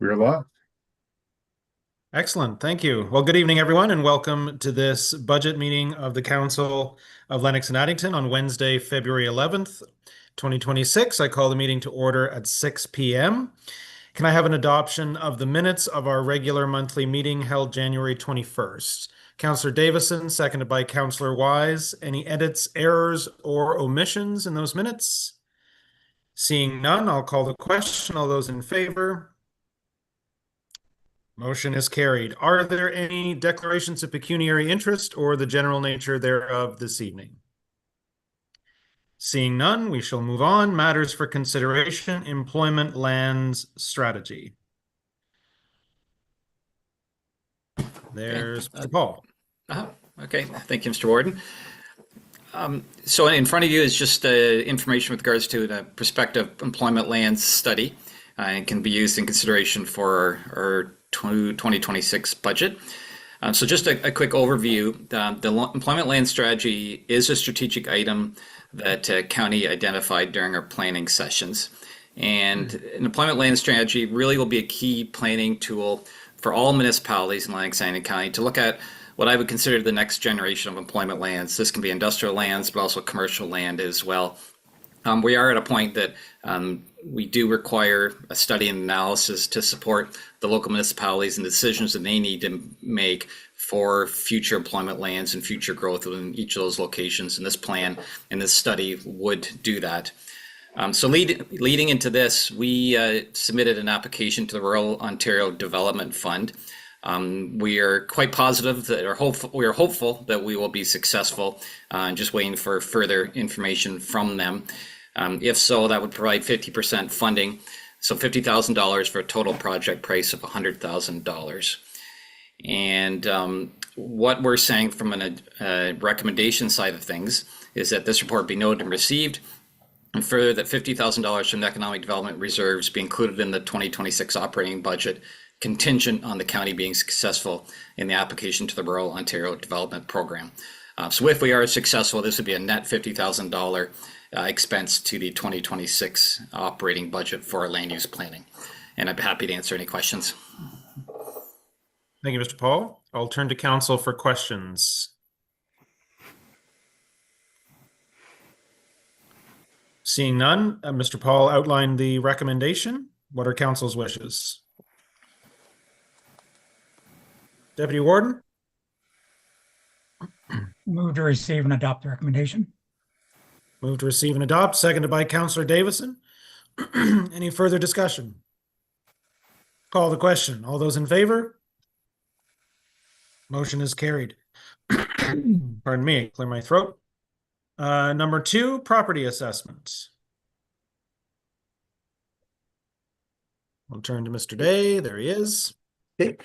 We're live. Excellent. Thank you. Well, good evening, everyone, and welcome to this budget meeting of the Council of Lennox and Addington on Wednesday, February 11th, 2026. I call the meeting to order at 6 p.m. Can I have an adoption of the minutes of our regular monthly meeting held January 21st? Councillor Davison, seconded by Councillor Wise. Any edits, errors, or omissions in those minutes? Seeing none, I'll call the question. All those in favor? Motion is carried. Are there any declarations of pecuniary interest or the general nature thereof this evening? Seeing none, we shall move on. Matters for consideration, employment lands strategy. There's Okay. Paul. Okay, thank you, Mr. Warden. So in front of you is just information with regards to the prospective employment lands study. It can be used in consideration for our 2026 budget. So just a quick overview. The employment land strategy is a strategic item that county identified during our planning sessions. And an employment land strategy really will be a key planning tool for all municipalities in Lennox and County to look at what I would consider the next generation of employment lands. This can be industrial lands, but also commercial land as well. We are at a point that we do require a study and analysis to support the local municipalities and decisions that they need to make for future employment lands and future growth within each of those locations. And this plan and this study would do that. So leading into this, we submitted an application to the Rural Ontario Development Fund. We are quite positive that, we are hopeful that we will be successful. Just waiting for further information from them. If so, that would provide 50% funding, so $50,000 for a total project price of $100,000. And what we're saying from a recommendation side of things is that this report be noted and received, and further that $50,000 from the economic development reserves be included in the 2026 operating budget, contingent on the county being successful in the application to the Rural Ontario Development Program. So if we are successful, this would be a net $50,000 expense to the 2026 operating budget for our land use planning. And I'm happy to answer any questions. Thank you, Mr. Paul. I'll turn to council for questions. Seeing none, Mr. Paul outlined the recommendation. What are council's wishes? Deputy Warden? Move to receive and adopt the recommendation. Move to receive and adopt, seconded by Councillor Davison. Any further discussion? Call the question. All those in favor? Motion is carried. Pardon me, clear my throat. Number 2, property assessment. We'll turn to Mr. Day. There he is. Okay.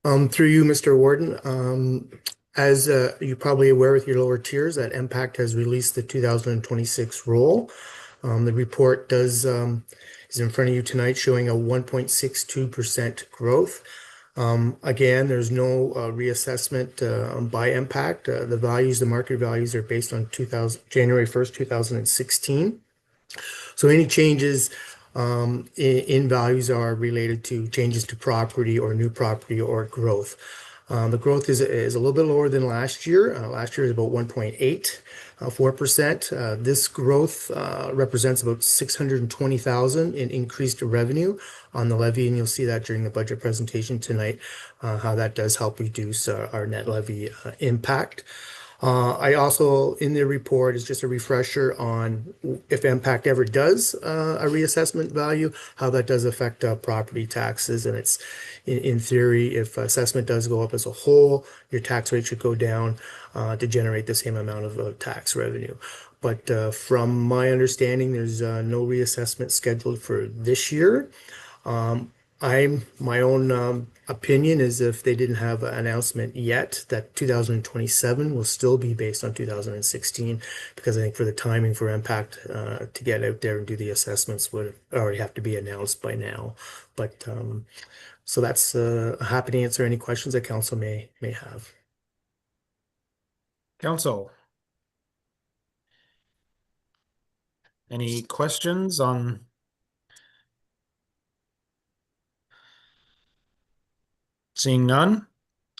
Through you, Mr. Warden, as you're probably aware with your lower tiers, that MPACT has released the 2026 roll. The report is in front of you tonight, showing a 1.62% growth. Again, there's no reassessment by MPACT. The market values are based on January 1st, 2016. So any changes in values are related to changes to property or new property or growth. The growth is a little bit lower than last year. Last year is about 1.84%. This growth represents about $620,000 in increased revenue on the levy, and you'll see that during the budget presentation tonight, how that does help reduce our net levy impact. I also, in the report, is just a refresher on if MPACT ever does a reassessment value, how that does affect property taxes. And it's, in theory, if assessment does go up as a whole, your tax rate should go down to generate the same amount of tax revenue. But from my understanding, there's no reassessment scheduled for this year. My own opinion is if they didn't have an announcement yet, that 2027 will still be based on 2016, because I think for the timing for MPACT to get out there and do the assessments would already have to be announced by now. But so that's happy to answer any questions that council may have. Council. Any questions on Seeing none,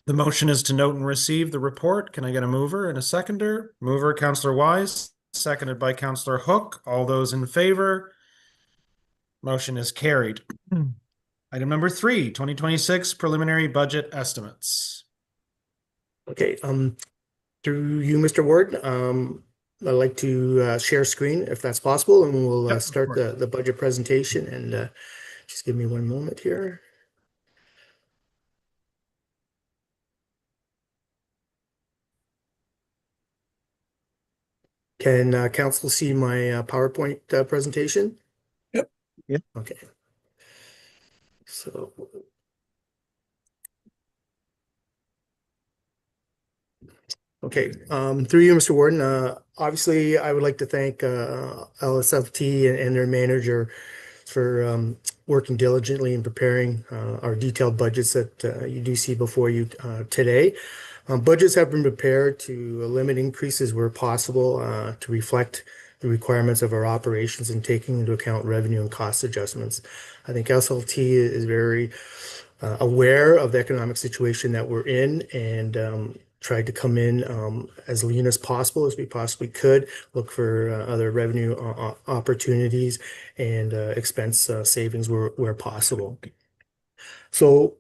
the motion is to note and receive the report. Can I get a mover and a seconder? Mover, Councillor Wise, seconded by Councillor Hook. All those in favor? Motion is carried. Item number 3, 2026 preliminary budget estimates. Okay, through you, Mr. Ward, I'd like to share screen if that's possible, and we'll Yep, of start course. the budget presentation. And just give me one moment here. Can council see my PowerPoint presentation? Yep. Yep. Okay. So, okay, through you, Mr. Warden, obviously I would like to thank LSFT and their manager for working diligently in preparing our detailed budgets that you do see before you today. Budgets have been prepared to limit increases where possible to reflect the requirements of our operations and taking into account revenue and cost adjustments. I think SLT is very aware of the economic situation that we're in and tried to come in as lean as possible as we possibly could, look for other revenue opportunities and expense savings where possible. So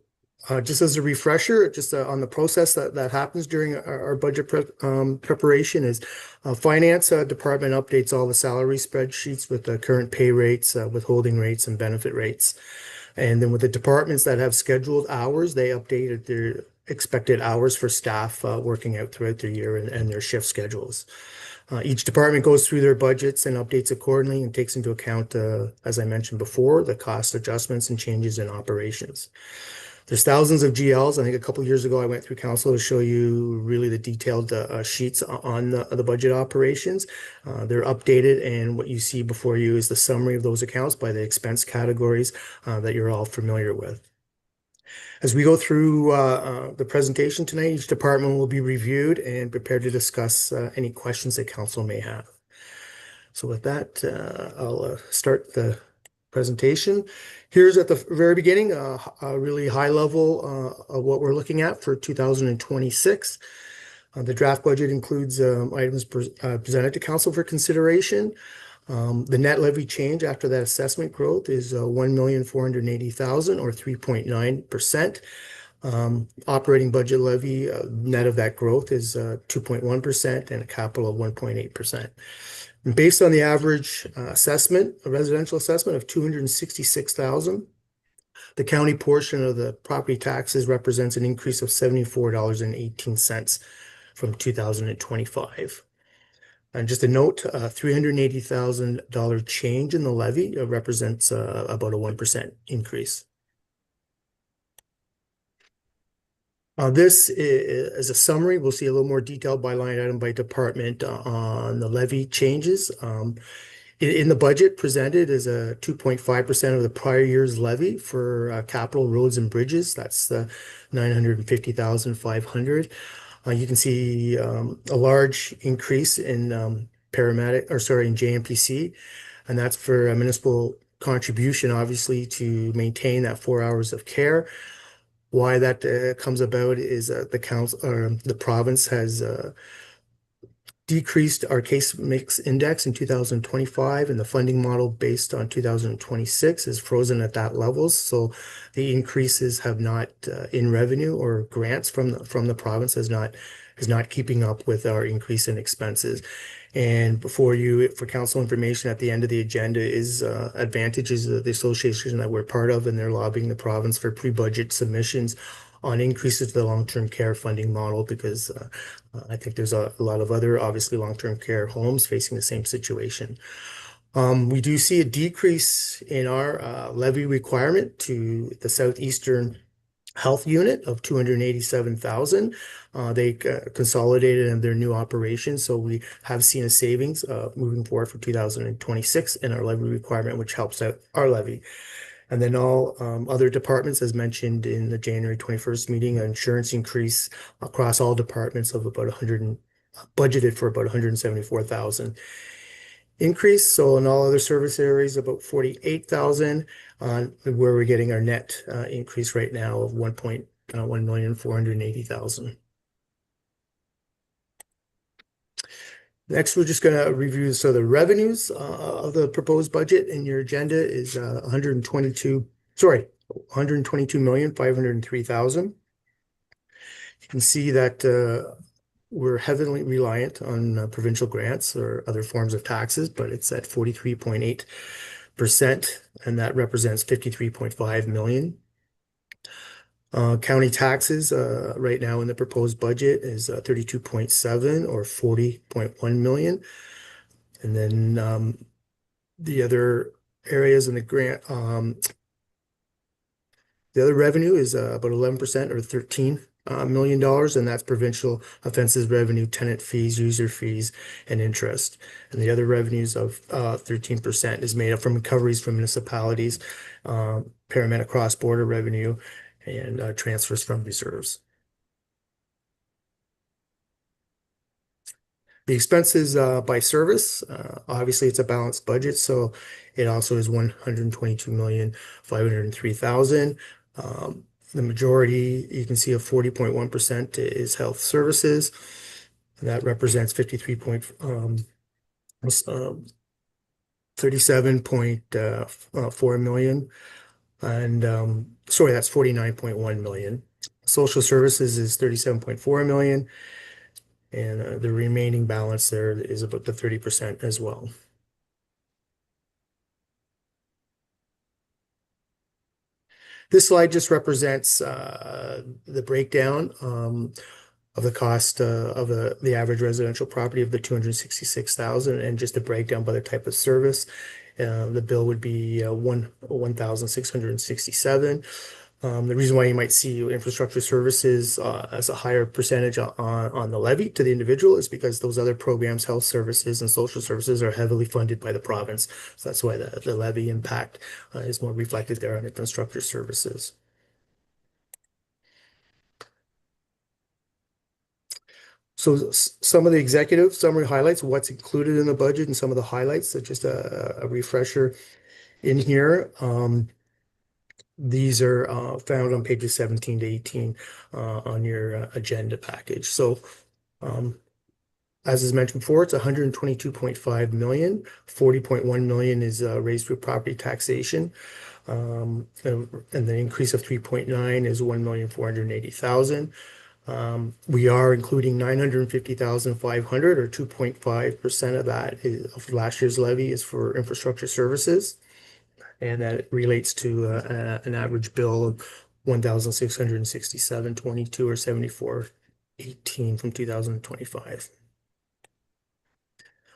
just as a refresher, just on the process that happens during our budget preparation is finance department updates all the salary spreadsheets with the current pay rates, withholding rates, and benefit rates. And then with the departments that have scheduled hours, they updated their expected hours for staff working out throughout the year and their shift schedules. Each department goes through their budgets and updates accordingly and takes into account, as I mentioned before, the cost adjustments and changes in operations. There's thousands of GLs. I think a couple of years ago, I went through council to show you really the detailed sheets on the budget operations. They're updated, and what you see before you is the summary of those accounts by the expense categories that you're all familiar with. As we go through the presentation tonight, each department will be reviewed and prepared to discuss any questions that council may have. So with that, I'll start the presentation. Here's at the very beginning, a really high level of what we're looking at for 2026. The draft budget includes items presented to council for consideration. The net levy change after that assessment growth is 1,480,000 or 3.9%. Operating budget levy net of that growth is 2.1% and a capital of 1.8%. And based on the average assessment, a residential assessment of 266,000, the county portion of the property taxes represents an increase of $74.18 from 2025. And just a note, $380,000 change in the levy represents about a 1% increase. This is a summary. We'll see a little more detail by line item by department on the levy changes. In the budget presented is a 2.5% of the prior year's levy for capital roads and bridges. That's the 950,500. You can see a large increase in in JMPC, and that's for a municipal contribution, obviously, to maintain that 4 hours of care. Why that comes about is the council or the province has decreased our case mix index in 2025, and the funding model based on 2026 is frozen at that level. So the increases have not in revenue or grants from the province is not keeping up with our increase in expenses. And before you, for council information, at the end of the agenda is advantages of the association that we're part of, and they're lobbying the province for pre-budget submissions on increases to the long-term care funding model because I think there's a lot of other, obviously, long-term care homes facing the same situation. We do see a decrease in our levy requirement to the Southeastern Health Unit of 287,000. They consolidated in their new operations, so we have seen a savings moving forward for 2026 in our levy requirement, which helps out our levy. And then all other departments, as mentioned in the January 21st meeting, an insurance increase across all departments of about 100 budgeted for about 174,000 increase. So in all other service areas, about 48,000 where we're getting our net increase right now of 1,480,000. Next, we're just going to review the revenues of the proposed budget. In your agenda is 122,503,000. You can see that we're heavily reliant on provincial grants or other forms of taxes, but it's at 43.8%, and that represents 53.5 million. County taxes right now in the proposed budget is 32.7 or 40.1 million. And then the other areas in the grant, the other revenue is about 11% or $13 million, and that's provincial offenses revenue, tenant fees, user fees, and interest. And the other revenues of 13% is made up from recoveries from municipalities, paramedic cross-border revenue, and transfers from reserves. The expenses by service, obviously it's a balanced budget, so it also is 122,503,000. The majority, you can see of 40.1% is health services. And that represents 37.4 million. And sorry, that's 49.1 million. Social services is 37.4 million. And the remaining balance there is about the 30% as well. This slide just represents the breakdown of the cost of the average residential property of the 266,000, and just a breakdown by the type of service. The bill would be 1,667. The reason why you might see infrastructure services as a higher percentage on the levy to the individual is because those other programs, health services and social services, are heavily funded by the province. So that's why the levy impact is more reflected there on infrastructure services. So some of the executive summary highlights, what's included in the budget, and some of the highlights, so just a refresher in here. These are found on pages 17 to 18 on your agenda package. So as is mentioned before, it's 122.5 million. 40.1 million is raised through property taxation. And the increase of 3.9 is 1,480,000. We are including 950,500 or 2.5% of that of last year's levy is for infrastructure services. And that relates to an average bill of 1,667.22 or 74.18 from 2025.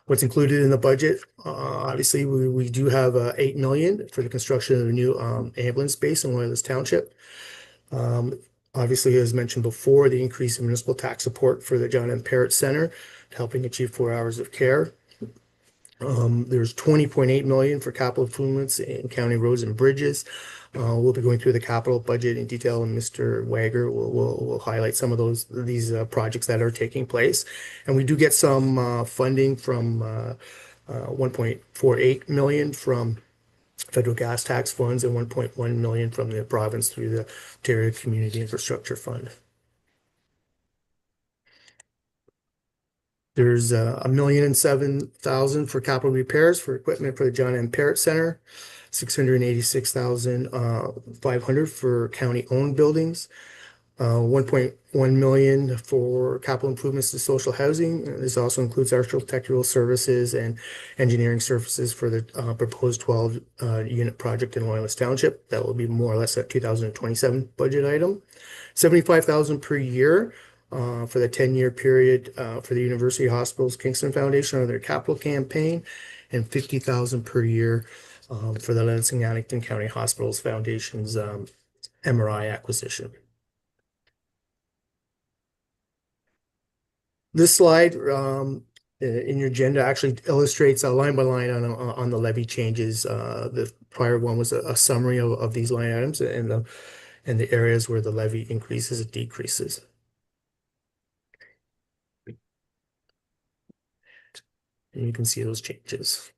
What's included in the budget? Obviously, we do have 8 million for the construction of the new ambulance base in Loyalist Township. Obviously, as mentioned before, the increase in municipal tax support for the John M. Parrott Center, helping achieve 4 hours of care. There's 20.8 million for capital improvements in county roads and bridges. We'll be going through the capital budget in detail, and Mr. Wager will highlight some of these projects that are taking place. And we do get some funding from 1.48 million from federal gas tax funds and 1.1 million from the province through the Ontario Community Infrastructure Fund. There's 1,007,000 for capital repairs for equipment for the John M. Parrott Center, 686,500 for county-owned buildings, 1.1 million for capital improvements to social housing. This also includes architectural services and engineering services for the proposed 12 unit project in Loyalist Township. That will be more or less a 2027 budget item. 75,000 per year for the 10-year period for the University Hospitals Kingston Foundation on their capital campaign, and 50,000 per year for the Lennox and Addington County Hospitals Foundation's MRI acquisition. This slide in your agenda actually illustrates line by line on the levy changes. The prior one was a summary of these line items and the areas where the levy increases and decreases. And you can see those changes.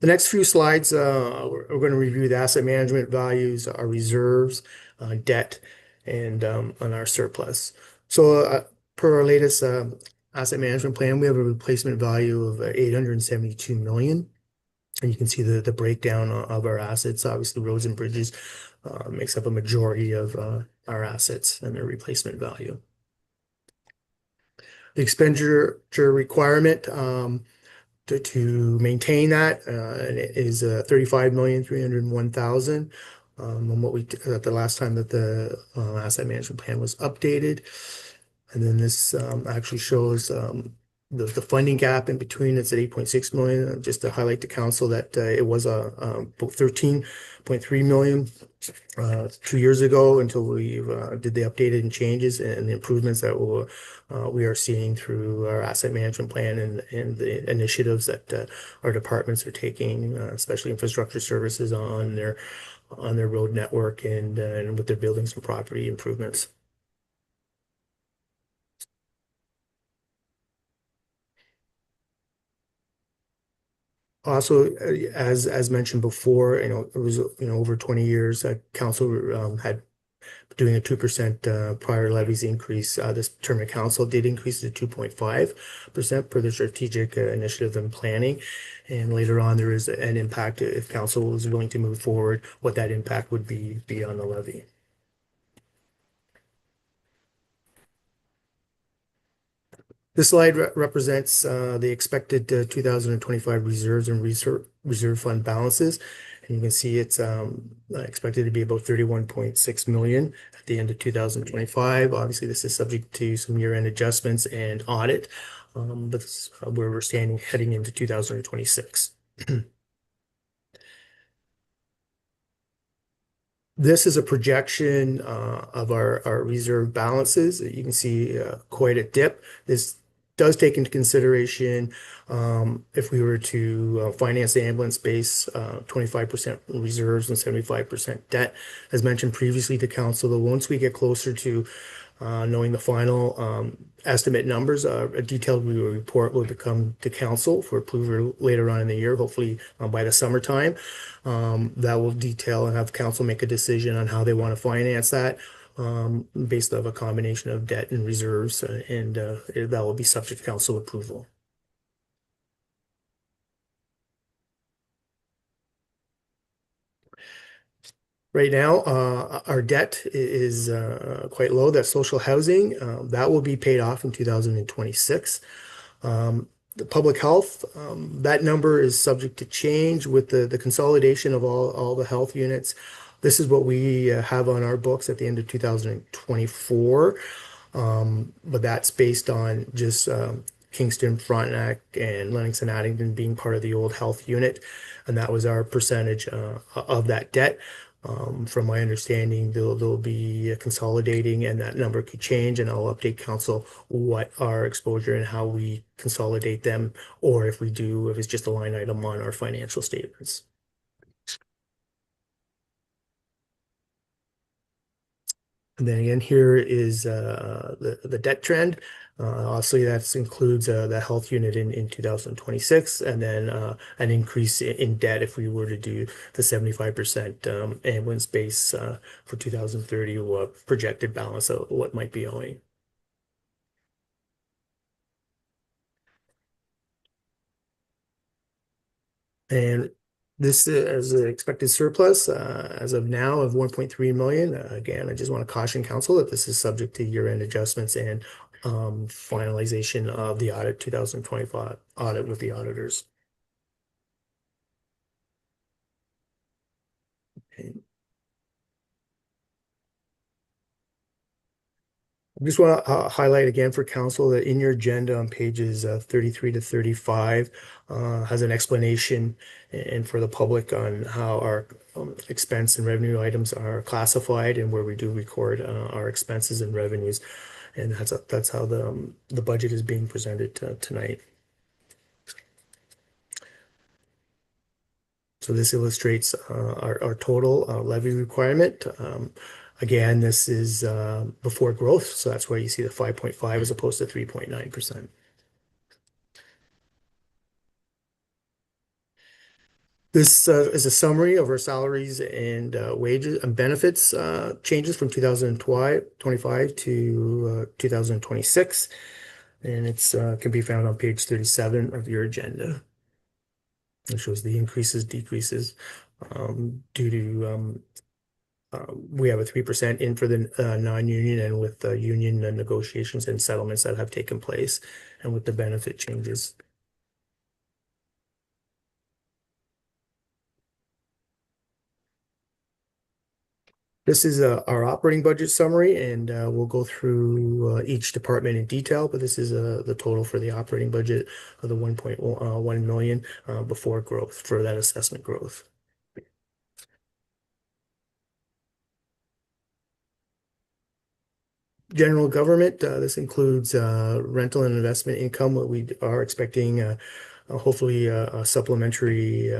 The next few slides, we're going to review the asset management values, our reserves, debt, and on our surplus. So, per our latest asset management plan, we have a replacement value of 872 million. And you can see the breakdown of our assets. Obviously, roads and bridges makes up a majority of our assets and their replacement value. The expenditure requirement to maintain that is 35,301,000. And what we at the last time that the asset management plan was updated. And then this actually shows the funding gap in between. It's at 8.6 million. Just to highlight to council that it was about 13.3 million 2 years ago until we did the updated and changes and the improvements that we are seeing through our asset management plan and the initiatives that our departments are taking, especially infrastructure services on their road network and with their buildings and property improvements. Also, as mentioned before, it was over 20 years that council had doing a 2% prior levies increase. This term of council did increase to 2.5% per the strategic initiative and planning. And later on, there is an impact if council is willing to move forward, what that impact would be on the levy. This slide represents the expected 2025 reserves and reserve fund balances. And you can see it's expected to be about 31.6 million at the end of 2025. Obviously, this is subject to some year-end adjustments and audit, but this is where we're standing heading into 2026. This is a projection of our reserve balances. You can see quite a dip. This does take into consideration if we were to finance the ambulance base, 25% reserves and 75% debt. As mentioned previously to council, that once we get closer to knowing the final estimate numbers, a detailed report will come to council for approval later on in the year, hopefully by the summertime. That will detail and have council make a decision on how they want to finance that based on a combination of debt and reserves, and that will be subject to council approval. Right now, our debt is quite low. That's social housing. That will be paid off in 2026. The public health, that number is subject to change with the consolidation of all the health units. This is what we have on our books at the end of 2024. But that's based on just Kingston, Frontenac, and Lennox and Addington being part of the old health unit. And that was our percentage of that debt. From my understanding, they'll be consolidating and that number could change, and I'll update council what our exposure and how we consolidate them, or if it's just a line item on our financial statements. And then again, here is the debt trend. Obviously, that includes the health unit in 2026, and then an increase in debt if we were to do the 75% ambulance base for 2030, what projected balance of what might be owing. And this is an expected surplus as of now of 1.3 million. Again, I just want to caution council that this is subject to year-end adjustments and finalization of the audit 2025 audit with the auditors. Okay. I just want to highlight again for council that in your agenda on pages 33 to 35 has an explanation and for the public on how our expense and revenue items are classified and where we do record our expenses and revenues. And that's how the budget is being presented tonight. So this illustrates our total levy requirement. Again, this is before growth, so that's why you see the 5.5 as opposed to 3.9%. This is a summary of our salaries and wages and benefits changes from 2025 to 2026. And it's can be found on page 37 of your agenda. It shows the increases, decreases due to we have a 3% in for the non-union and with the union negotiations and settlements that have taken place and with the benefit changes. This is our operating budget summary, and we'll go through each department in detail, but this is the total for the operating budget of the 1.1 million before growth for that assessment growth. General government, this includes rental and investment income. What we are expecting, hopefully, a supplementary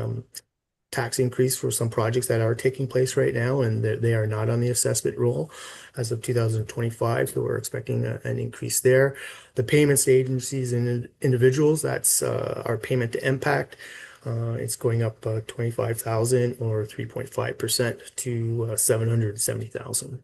tax increase for some projects that are taking place right now, and they are not on the assessment roll as of 2025. So we're expecting an increase there. The payments to agencies and individuals, that's our payment to impact. It's going up 25,000 or 3.5% to 770,000.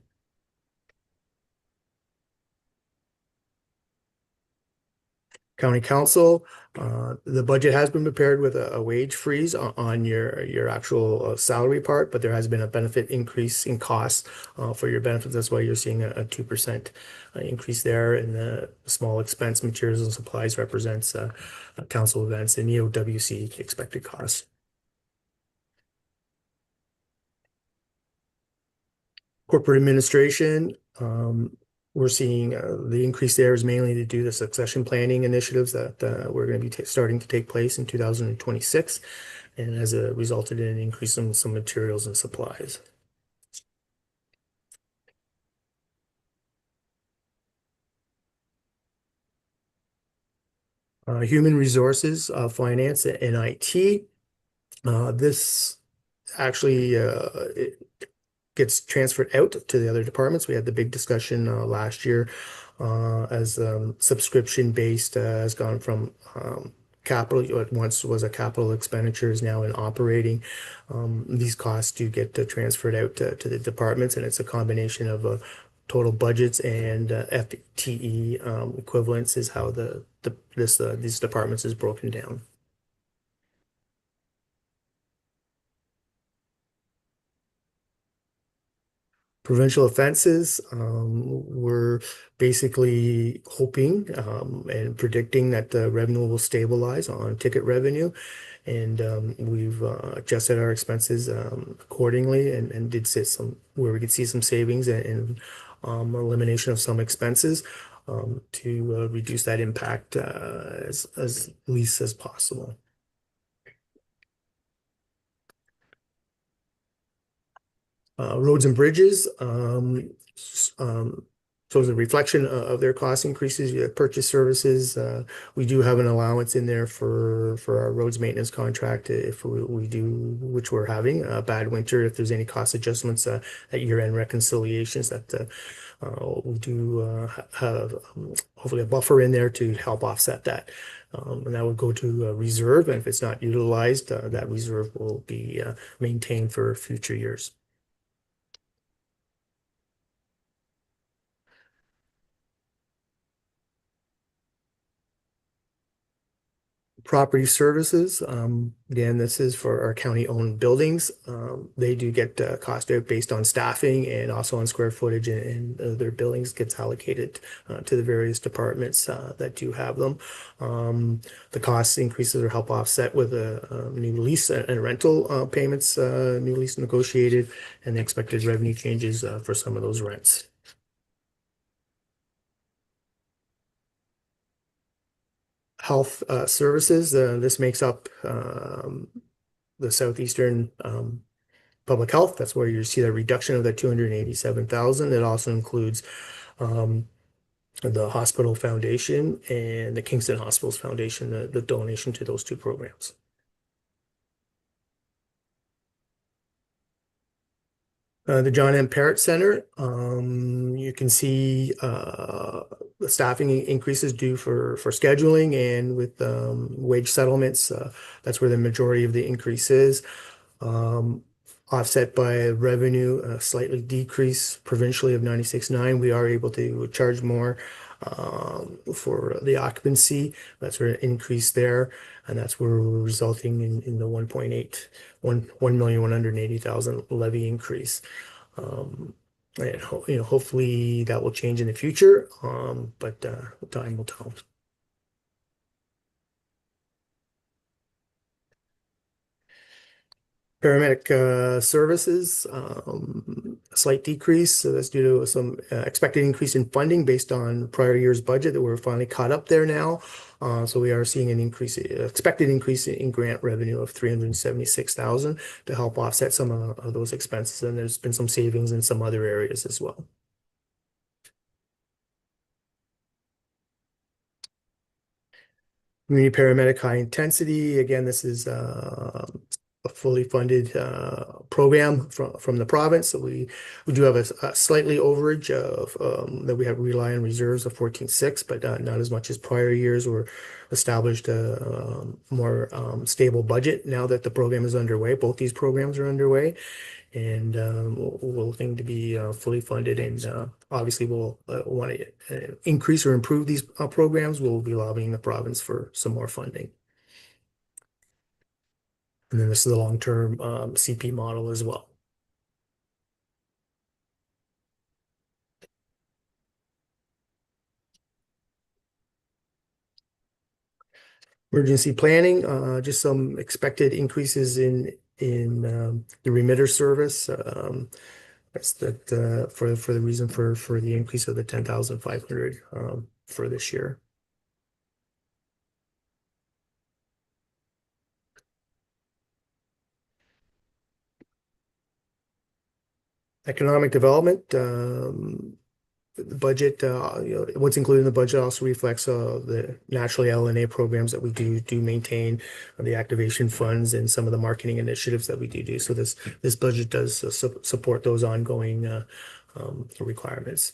County Council, the budget has been prepared with a wage freeze on your actual salary part, but there has been a benefit increase in costs for your benefits. That's why you're seeing a 2% increase there. And the small expense materials and supplies represents council events and EOWC expected costs. Corporate administration, we're seeing the increase there is mainly to do the succession planning initiatives that we're going to be starting to take place in 2026, and has resulted in an increase in some materials and supplies. Human resources, finance, and IT. This actually gets transferred out to the other departments. We had the big discussion last year as subscription-based has gone from capital, what once was a capital expenditure is now in operating. These costs do get transferred out to the departments, and it's a combination of total budgets and FTE equivalents is how these departments is broken down. Provincial offenses, we're basically hoping and predicting that the revenue will stabilize on ticket revenue. And we've adjusted our expenses accordingly and did see some where we could see some savings and elimination of some expenses to reduce that impact as least as possible. Roads and bridges, shows a reflection of their cost increases. You have purchase services. We do have an allowance in there for our roads maintenance contract if we do, which we're having a bad winter. If there's any cost adjustments at year-end reconciliations, that we do have hopefully a buffer in there to help offset that. And that would go to a reserve, and if it's not utilized, that reserve will be maintained for future years. Property services, again, this is for our county-owned buildings. They do get cost out based on staffing and also on square footage, and their buildings gets allocated to the various departments that do have them. The cost increases are help offset with a new lease and rental payments, new lease negotiated, and the expected revenue changes for some of those rents. Health services, this makes up the southeastern public health. That's where you see the reduction of the 287,000. It also includes the hospital foundation and the Kingston Hospitals Foundation, the donation to those two programs. The John M. Parrott Center, you can see the staffing increases due for scheduling and with wage settlements. That's where the majority of the increase is. Um, Offset by revenue, slightly decrease provincially of 96.9. We are able to charge more for the occupancy. That's where an increase there, and that's where we're resulting in the 1,180,000 levy increase. And hopefully that will change in the future, but time will tell. Paramedic services, a slight decrease. So that's due to some expected increase in funding based on prior year's budget that we're finally caught up there now. So we are seeing an increase, expected increase in grant revenue of 376,000 to help offset some of those expenses. And there's been some savings in some other areas as well. Community paramedic high intensity. Again, this is a fully funded program from the province. So we do have a slightly overage of that we have rely on reserves of 14.6, but not as much as prior years. We're established a more stable budget now that the program is underway. Both these programs are underway, and we're looking to be fully funded. And obviously, we'll want to increase or improve these programs. We'll be lobbying the province for some more funding. And then this is the long-term CP model as well. Emergency planning, just some expected increases in the remitter service. That's that for the reason for the increase of the 10,500 for this year. Economic development, the budget, what's included in the budget also reflects the naturally LNA programs that we do maintain, the activation funds, and some of the marketing initiatives that we do. So this budget does support those ongoing requirements.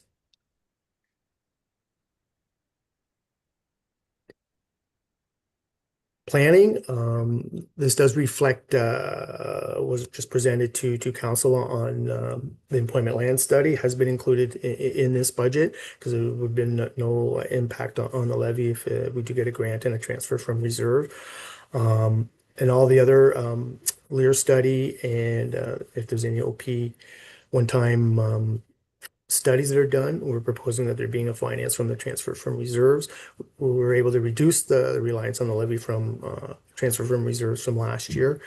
Planning, this does reflect was just presented to council on the employment land study has been included in this budget because there would have been no impact on the levy if we do get a grant and a transfer from reserve. And all the other LEAR study and if there's any OP one-time studies that are done, we're proposing that there being a finance from the transfer from reserves. We were able to reduce the reliance on the levy from transfer from reserves from last year.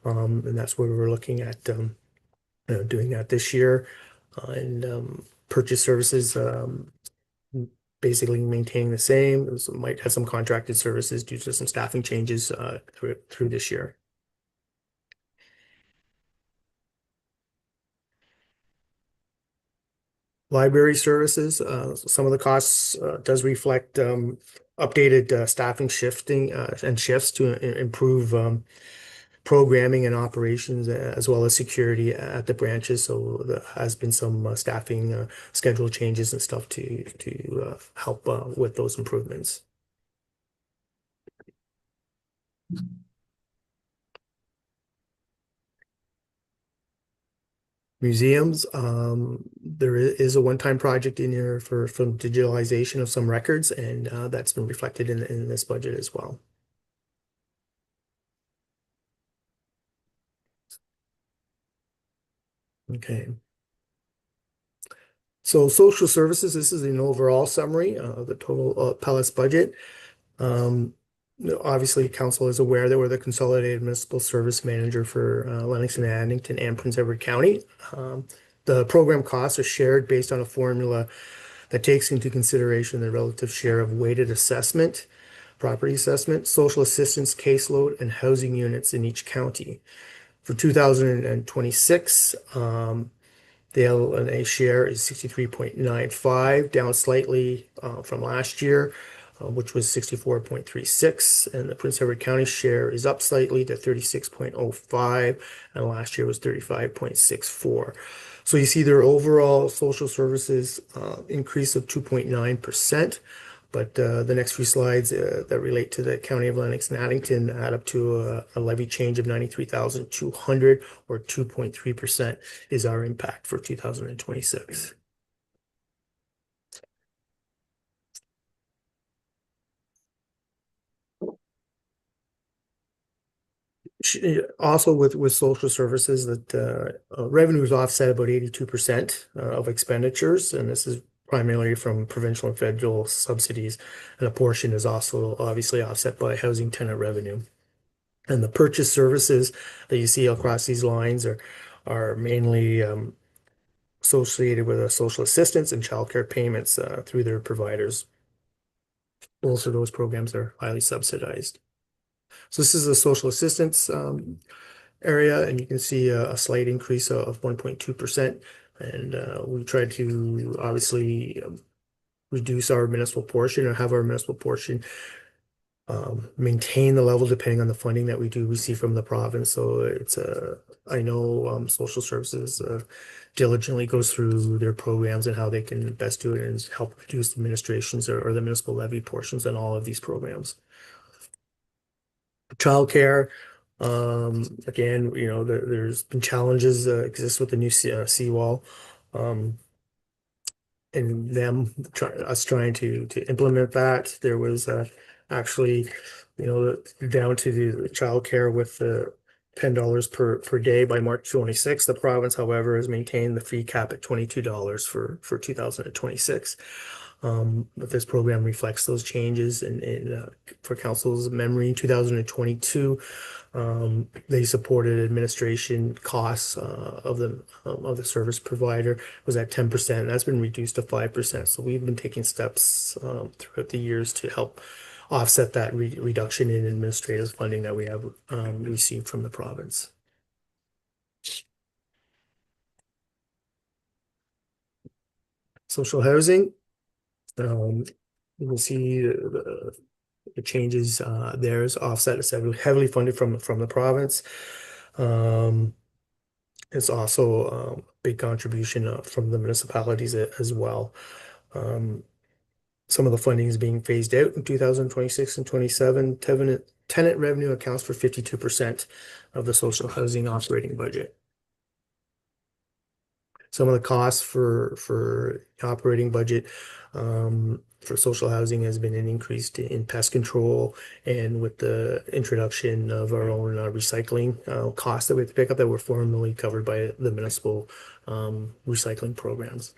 And that's where we're looking at doing that this year. And purchase services basically maintaining the same. So might have some contracted services due to some staffing changes through this year. Library services, some of the costs does reflect updated staffing shifting and shifts to improve programming and operations as well as security at the branches. So there has been some staffing schedule changes and stuff to help with those improvements. Museums, there is a one-time project in here for digitalization of some records, and that's been reflected in this budget as well. Okay. So social services, this is an overall summary of the total Palace budget. Obviously, council is aware that we're the consolidated municipal service manager for Lennox and Addington and Prince Edward County. The program costs are shared based on a formula that takes into consideration the relative share of weighted assessment, property assessment, social assistance caseload, and housing units in each county. For 2026, the LNA share is 63.95, down slightly from last year. which was 64.36, and the Prince Edward County share is up slightly to 36.05, and last year was 35.64. So you see their overall social services increase of 2.9%. But the next few slides that relate to the County of Lennox and Addington add up to a levy change of 93,200, or 2.3% is our impact for 2026. Also with social services, that revenue is offset about 82% of expenditures, and this is primarily from provincial and federal subsidies, and a portion is also obviously offset by housing tenant revenue. And the purchase services that you see across these lines are mainly associated with social assistance and childcare payments through their providers. Both of those programs are highly subsidized. So this is the social assistance area, and you can see a slight increase of 1.2%. And we tried to obviously reduce our municipal portion, or have our municipal portion maintain the level depending on the funding that we do receive from the province. So it's I know social services diligently goes through their programs and how they can best do it and help reduce administrations or the municipal levy portions on all of these programs. Childcare, again, there's been challenges exist with the new seawall. And us trying to implement that. There was actually, down to the childcare with the $10 per day by March 26th. The province, however, has maintained the fee cap at $22 for 2026. But this program reflects those changes, and for council's memory, in 2022, they supported administration costs of the service provider was at 10%. That's been reduced to 5%. So we've been taking steps throughout the years to help offset that reduction in administrative funding that we have received from the province. Social housing. You will see the changes there is offset. It's heavily funded from the province. It's also a big contribution from the municipalities as well. Some of the funding is being phased out in 2026 and 27. Tenant revenue accounts for 52% of the social housing operating budget. Some of the costs for operating budget for social housing has been an increase in pest control, and with the introduction of our own recycling costs that we have to pick up that were formerly covered by the municipal recycling programs.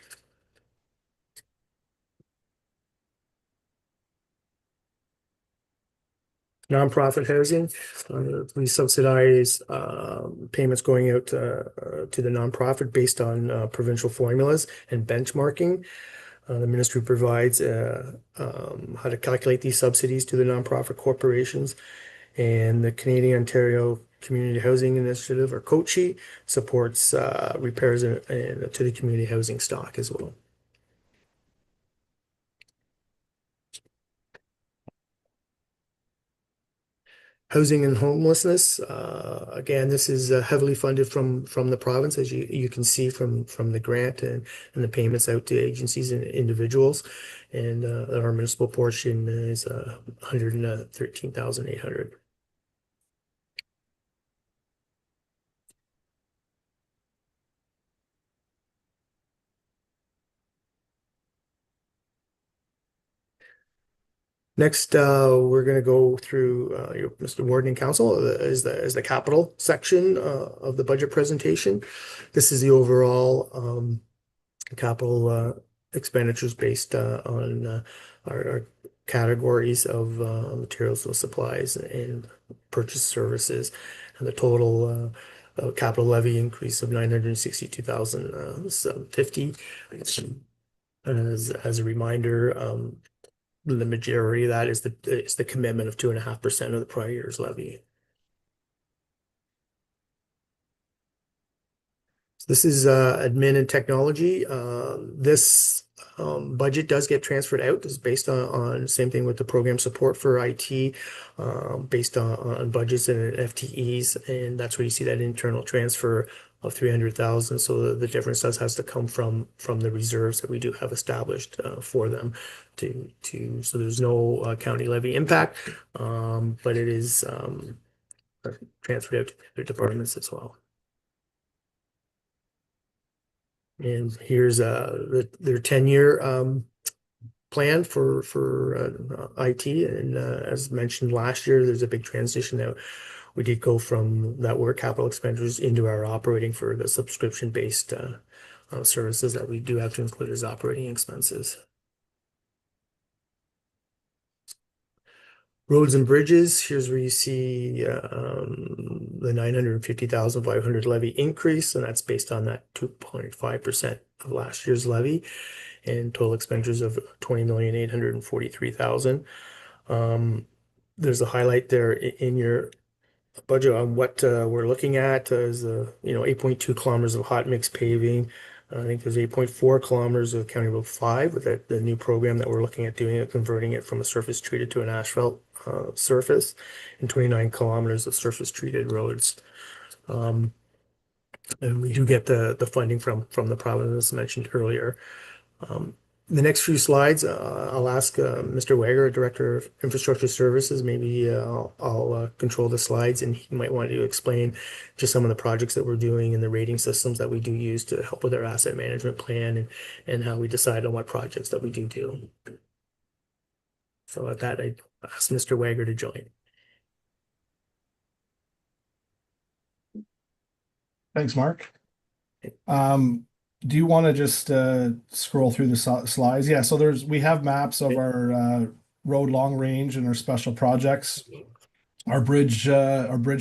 Nonprofit housing, we subsidize payments going out to the nonprofit based on provincial formulas and benchmarking. The ministry provides how to calculate these subsidies to the nonprofit corporations, and the Canadian Ontario Community Housing Initiative, or COCHI, supports repairs to the community housing stock as well. Housing and homelessness. Again, this is heavily funded from the province, as you can see from the grant and the payments out to agencies and individuals. And our municipal portion is 113,800. Next, we're going to go through Mr. Warden and Council is the capital section of the budget presentation. This is the overall capital expenditures based on our categories of materials and supplies and purchase services, and the total capital levy increase of 962,750. As a reminder, the majority of that is the commitment of 2.5% of the prior year's levy. This is admin and technology. This budget does get transferred out. This is based on same thing with the program support for IT, based on budgets and FTEs, and that's where you see that internal transfer of 300,000. So the difference has to come from the reserves that we do have established for them to so there's no county levy impact, but it is transferred out to the other departments as well. And here's their 10-year plan for IT. And as mentioned last year, there's a big transition that we did go from that were capital expenditures into our operating for the subscription-based services that we do have to include as operating expenses. Roads and bridges, here's where you see the 950,500 levy increase, and that's based on that 2.5% of last year's levy and total expenditures of 20,843,000. There's a highlight there in your budget on what we're looking at is 8.2 kilometers of hot mix paving. I think there's 8.4 kilometers of County Road 5 with the new program that we're looking at doing it, converting it from a surface treated to an asphalt surface, and 29 kilometers of surface treated roads. And we do get the funding from the province, as mentioned earlier. The next few slides, I'll ask Mr. Wager, Director of Infrastructure Services, maybe I'll control the slides, and he might want to explain just some of the projects that we're doing and the rating systems that we do use to help with our asset management plan and how we decide on what projects that we do. So at that, I ask Mr. Wager to join. Thanks, Mark. Do you want to just scroll through the slides? Yeah, so we have maps of our road long range and our special projects, our bridge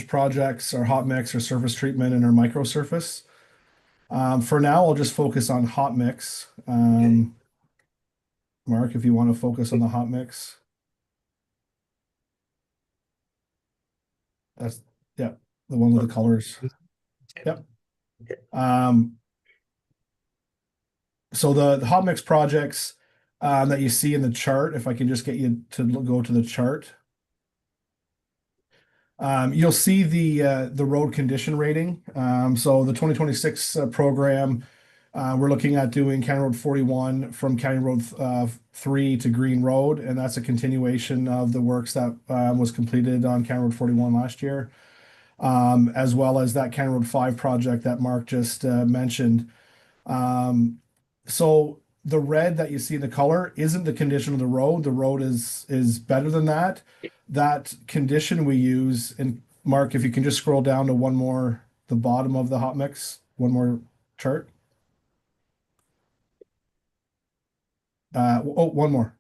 projects, our hot mix, our surface treatment, and our micro surface. For now, I'll just focus on hot mix. Mark, if you want to focus on the hot mix. That's, yeah, the one with the colors. Yep. So the hot mix projects that you see in the chart, if I can just get you to go to the chart, you'll see the road condition rating. So the 2026 program, we're looking at doing County Road 41 from County Road 3 to Green Road, and that's a continuation of the works that was completed on County Road 41 last year, as well as that County Road 5 project that Mark just mentioned. So the red that you see in the color isn't the condition of the road. The road is better than that. That condition we use, and Mark, if you can just scroll down to one more, the bottom of the hot mix, one more chart. One more.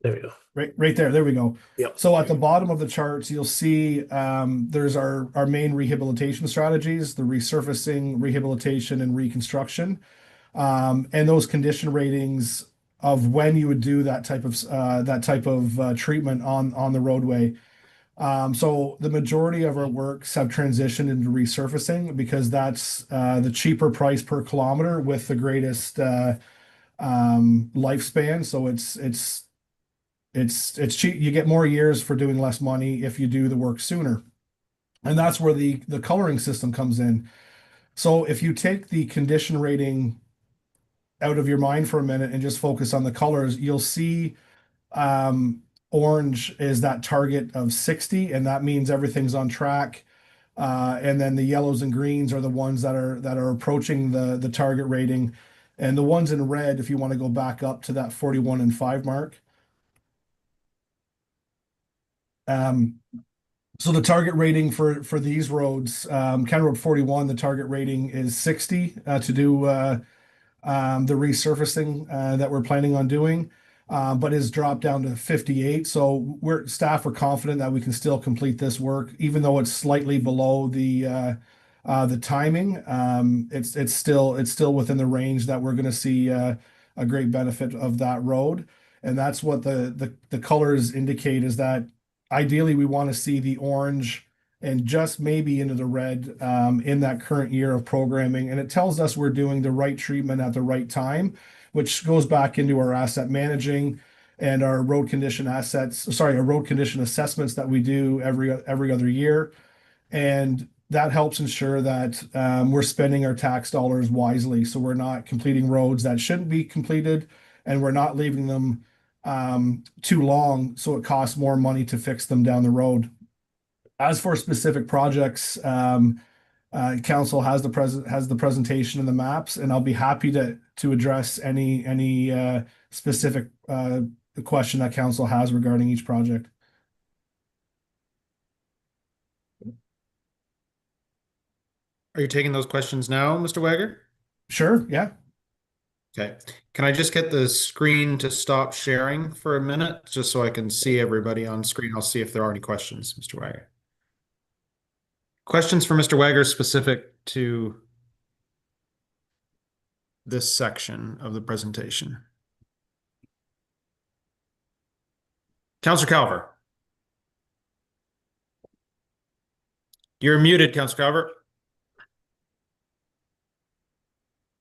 There we go. Right there. There we go. Yep. So at the bottom of the charts, you'll see there's our main rehabilitation strategies, the resurfacing, rehabilitation, and reconstruction, and those condition ratings of when you would do that type of treatment on the roadway. So the majority of our works have transitioned into resurfacing because that's the cheaper price per kilometer with the greatest lifespan. So it's cheap. You get more years for doing less money if you do the work sooner. And that's where the coloring system comes in. So if you take the condition rating out of your mind for a minute and just focus on the colors, you'll see orange is that target of 60, and that means everything's on track. And then the yellows and greens are the ones that are approaching the target rating. And the ones in red, if you want to go back up to that 41 and 5 mark. So the target rating for these roads, County Road 41, the target rating is 60 to do the resurfacing that we're planning on doing, but is dropped down to 58. So staff are confident that we can still complete this work, even though it's slightly below the timing. It's still within the range that we're going to see a great benefit of that road, and that's what the colors indicate is that ideally we want to see the orange and just maybe into the red in that current year of programming. And it tells us we're doing the right treatment at the right time, which goes back into our asset managing and our road condition our road condition assessments that we do every other year. And that helps ensure that we're spending our tax dollars wisely. So we're not completing roads that shouldn't be completed, and we're not leaving them too long, so it costs more money to fix them down the road. As for specific projects, council has the presentation and the maps, and I'll be happy to address any specific question that council has regarding each project. Are you taking those questions now, Mr. Wager? Sure, yeah. Okay. Can I just get the screen to stop sharing for a minute, just so I can see everybody on screen? I'll see if there are any questions, Mr. Wager. Questions for Mr. Wager specific to this section of the presentation? Councillor Calver. You're muted, Councillor Calver.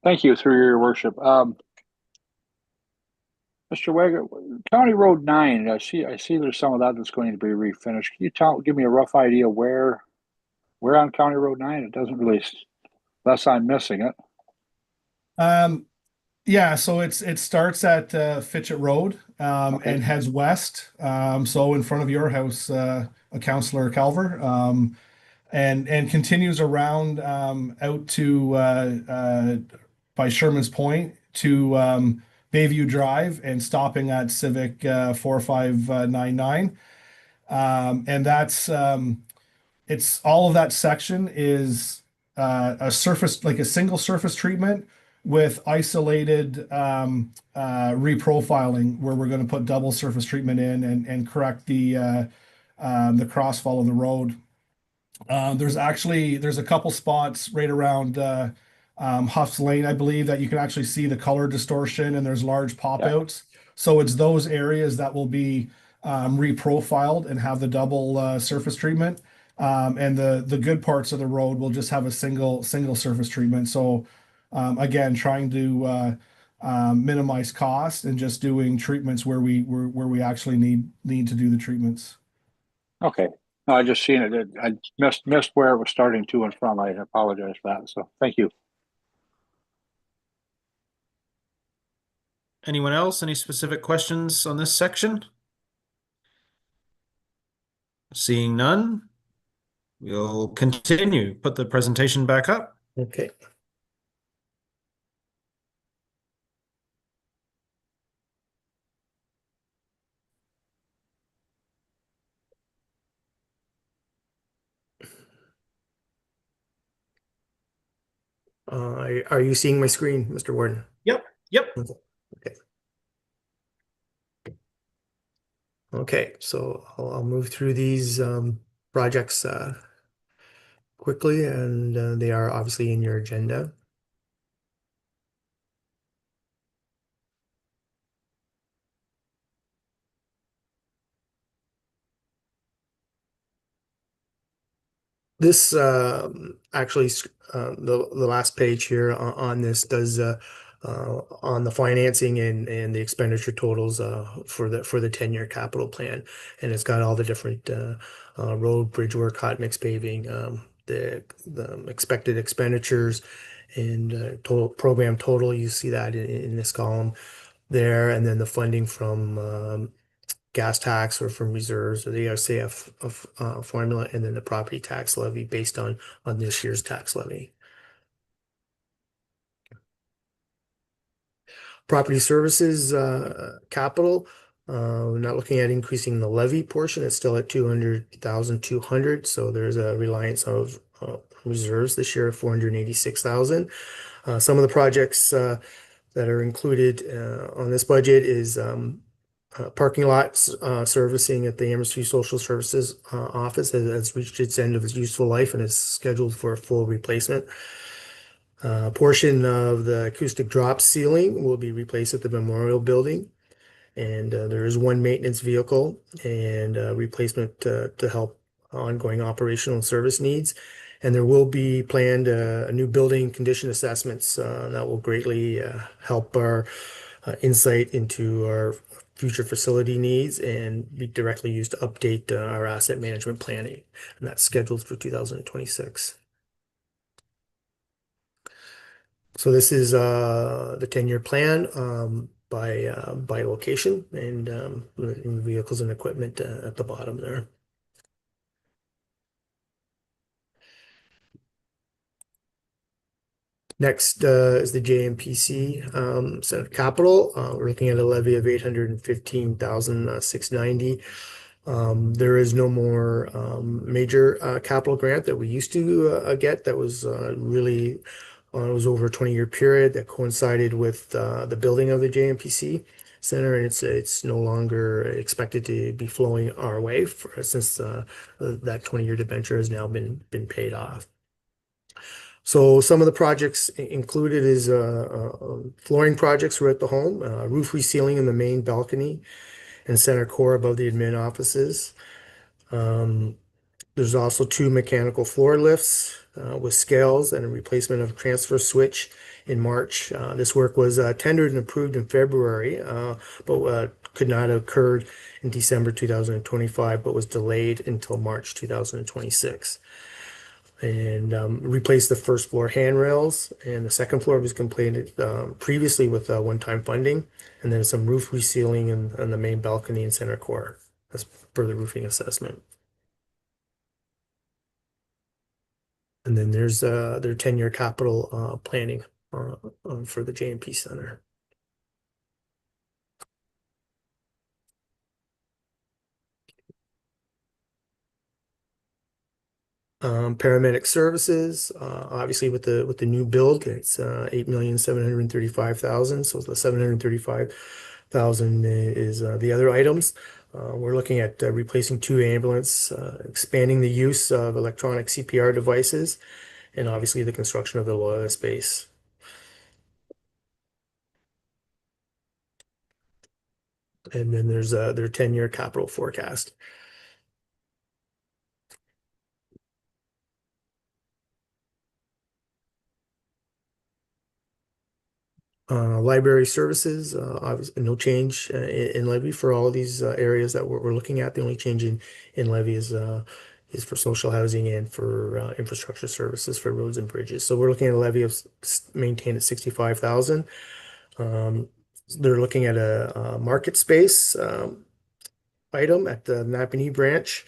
Thank you, through your worship. Mr. Wager, County Road 9, I see there's some of that that's going to be refinished. Can you give me a rough idea where on County Road 9? It doesn't really, unless I'm missing it. Yeah, so it starts at Fitchett Road Okay. and heads west. So in front of your house, Councillor Calver, and continues around out to by Sherman's Point to Bayview Drive and stopping at Civic 4599. And that's it's all of that section is a surface, like a single surface treatment with isolated reprofiling, where we're going to put double surface treatment in and correct the crossfall of the road. There's a couple spots right around Huff's Lane, I believe, that you can actually see the color distortion, and there's large pop outs. So it's those areas that will be reprofiled and have the double surface treatment. And the good parts of the road will just have a single surface treatment. So again, trying to minimize cost and just doing treatments where we actually need to do the treatments. Okay. No, I just seen it. I missed where it was starting to and from. I apologize for that. So thank you. Anyone else? Any specific questions on this section? Seeing none, we'll continue. Put the presentation back up. Okay. Are you seeing my screen, Mr. Warden? Yep. Okay. Okay, so I'll move through these projects quickly, and they are obviously in your agenda. This actually the last page here on this does on the financing and the expenditure totals for the 10-year capital plan, and it's got all the different road, bridge work, hot mix paving, the expected expenditures and total program total. You see that in this column there, and then the funding from gas tax or from reserves or the RCF formula, and then the property tax levy based on this year's tax levy. Property services capital, we're not looking at increasing the levy portion. It's still at 200,200. So there's a reliance of reserves this year of 486,000. Some of the projects that are included on this budget is parking lots servicing at the Amherst Social Services office has reached its end of its useful life and is scheduled for a full replacement. Portion of the acoustic drop ceiling will be replaced at the Memorial Building, and there is one maintenance vehicle and replacement to help ongoing operational and service needs. And there will be planned a new building condition assessments that will greatly help our insight into our future facility needs and be directly used to update our asset management planning. And that's scheduled for 2026. So this is the 10-year plan by location and vehicles and equipment at the bottom there. Next is the JMPC Senate Capital. We're looking at a levy of 815,690. There is no more major capital grant that we used to get that was really it was over a 20-year period that coincided with the building of the JMPC Center, and it's no longer expected to be flowing our way since that 20-year debenture has now been paid off. So some of the projects included is flooring projects throughout the home, roof resealing in the main balcony and center core above the admin offices. There's also 2 mechanical floor lifts with scales and a replacement of a transfer switch in March. This work was tendered and approved in February, but could not have occurred in December 2025, but was delayed until March 2026. And replaced the first floor handrails, and the second floor was completed previously with one-time funding, and then some roof resealing in the main balcony and center core as per the roofing assessment. And then there's their 10-year capital planning for the JMP Center. Paramedic services, obviously with the new build, it's 8,735,000. So the 735,000 is the other items. We're looking at replacing 2 ambulance, expanding the use of electronic CPR devices, and obviously the construction of the Loyola space. And then there's their 10-year capital forecast. Library services, obviously no change in levy for all of these areas that we're looking at. The only change in levy is for social housing and for infrastructure services for roads and bridges. So we're looking at a levy of maintained at 65,000. They're looking at a market space item at the Napanee branch,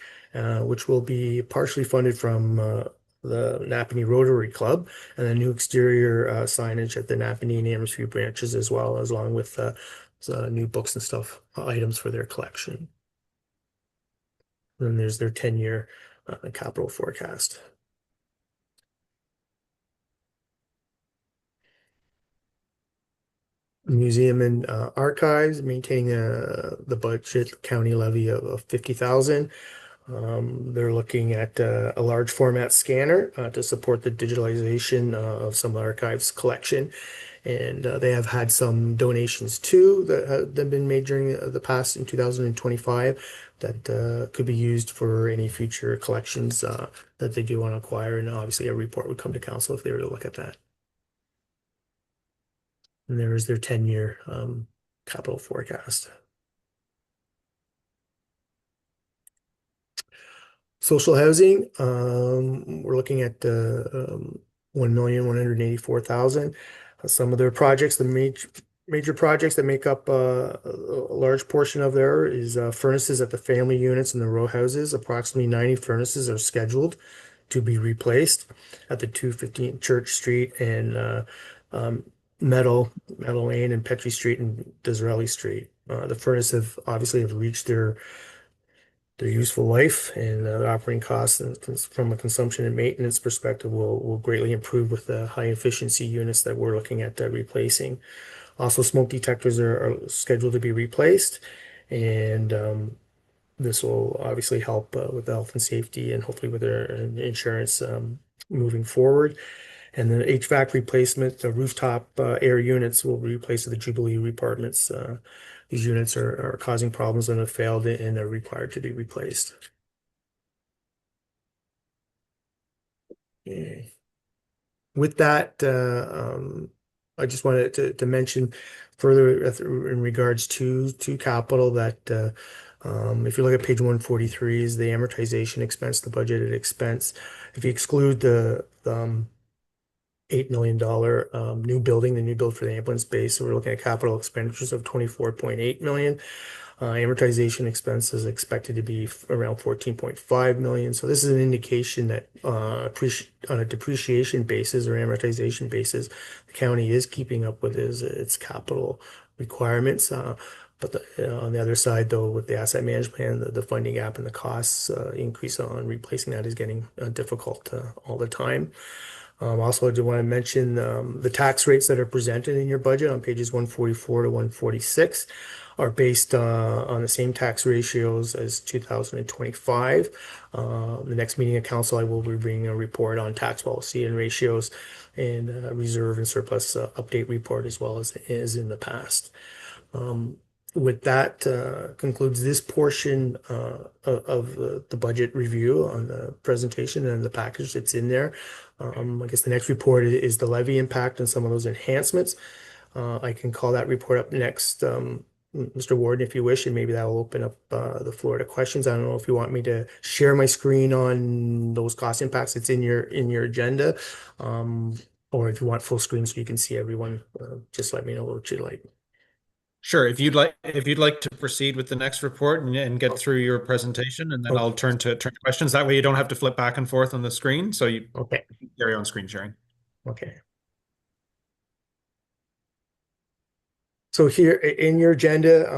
which will be partially funded from the Napanee Rotary Club, and the new exterior signage at the Napanee and Amherst branches as well, as along with new books and stuff, items for their collection. And then there's their 10-year capital forecast. Museum and archives, maintaining the budget county levy of 50,000. They're looking at a large format scanner to support the digitalization of some archives collection. And they have had some donations too that have been made during the past in 2025 that could be used for any future collections that they do want to acquire. And obviously a report would come to council if they were to look at that. And there is their 10-year capital forecast. Social housing, we're looking at 1,184,000. Some of their projects, the major projects that make up a large portion of there is furnaces at the family units and the row houses. Approximately 90 furnaces are scheduled to be replaced at the 215 Church Street and Meadow Lane and Petrie Street and Disraeli Street. The furnace have obviously reached their useful life, and the operating costs and from a consumption and maintenance perspective will greatly improve with the high efficiency units that we're looking at replacing. Also, smoke detectors are scheduled to be replaced, and this will obviously help with the health and safety and hopefully with their insurance moving forward. And then HVAC replacement, the rooftop air units will be replaced with the Jubilee apartments. These units are causing problems and have failed and are required to be replaced. Okay. With that, I just wanted to mention further in regards to capital that if you look at page 143 is the amortization expense, the budgeted expense. If you exclude the $8 million new building, the new build for the ambulance base, so we're looking at capital expenditures of 24.8 million. Amortization expense is expected to be around 14.5 million. So this is an indication that on a depreciation basis or amortization basis, the county is keeping up with its capital requirements. But on the other side, though, with the asset management plan, the funding gap and the costs increase on replacing that is getting difficult all the time. Also, I do want to mention the tax rates that are presented in your budget on pages 144 to 146 are based on the same tax ratios as 2025. The next meeting of council, I will be bringing a report on tax policy and ratios and reserve and surplus update report as well as in the past. With that, concludes this portion of the budget review on the presentation and the package that's in there. I guess the next report is the levy impact and some of those enhancements. I can call that report up next, Mr. Warden, if you wish, and maybe that will open up the floor to questions. I don't know if you want me to share my screen on those cost impacts. It's in your agenda, or if you want full screen so you can see everyone, just let me know what you'd like. Sure. If you'd like to proceed with the next report and get through your presentation, and then I'll turn to questions. That way you don't have to flip back and forth on the screen. So you Okay. carry on screen sharing. Okay. So here in your agenda,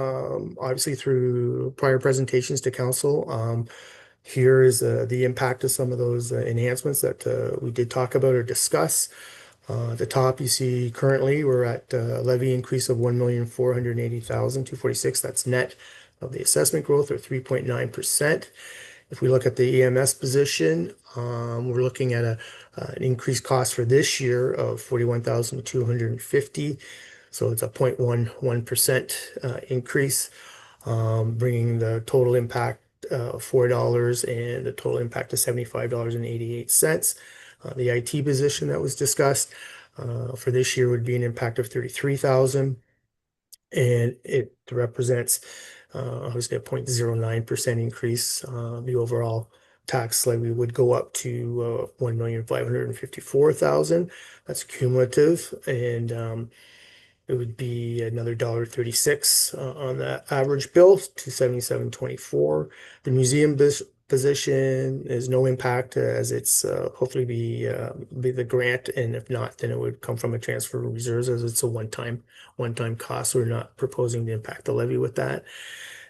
obviously through prior presentations to council, here is the impact of some of those enhancements that we did talk about or discuss. At the top, you see currently we're at a levy increase of 1,480,246. That's net of the assessment growth, or 3.9%. If we look at the EMS position, we're looking at an increased cost for this year of 41,250. So it's a 0.11% increase, bringing the total impact of $4 and the total impact of $75.88. The IT position that was discussed for this year would be an impact of 33,000, and it represents obviously a 0.09% increase. The overall tax levy would go up to 1,554,000. That's cumulative, and it would be another $1.36 on the average bill to 77.24. The museum position is no impact as it's hopefully be the grant, and if not, then it would come from a transfer of reserves as it's a one-time cost. So we're not proposing to impact the levy with that.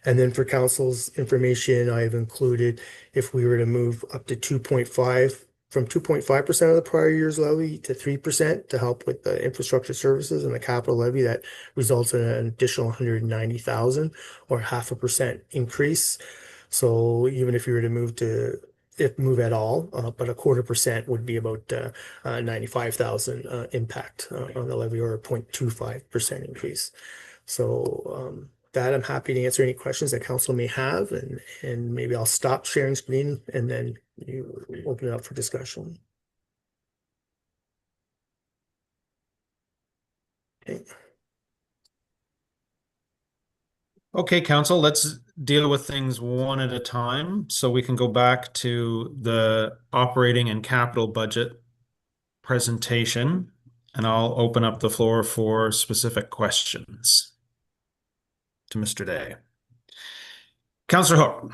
And then for council's information, I've included if we were to move up to 2.5 from 2.5% of the prior year's levy to 3% to help with the infrastructure services and the capital levy, that results in an additional 190,000 or 0.5% increase. So even if you were to move at all, but a 0.25% would be about 95,000 impact on the levy, or a 0.25% increase. So that I'm happy to answer any questions that council may have, and maybe I'll stop sharing screen and then you open it up for discussion. Okay. Okay, council, let's deal with things one at a time so we can go back to the operating and capital budget presentation, and I'll open up the floor for specific questions to Mr. Day. Councillor Hook.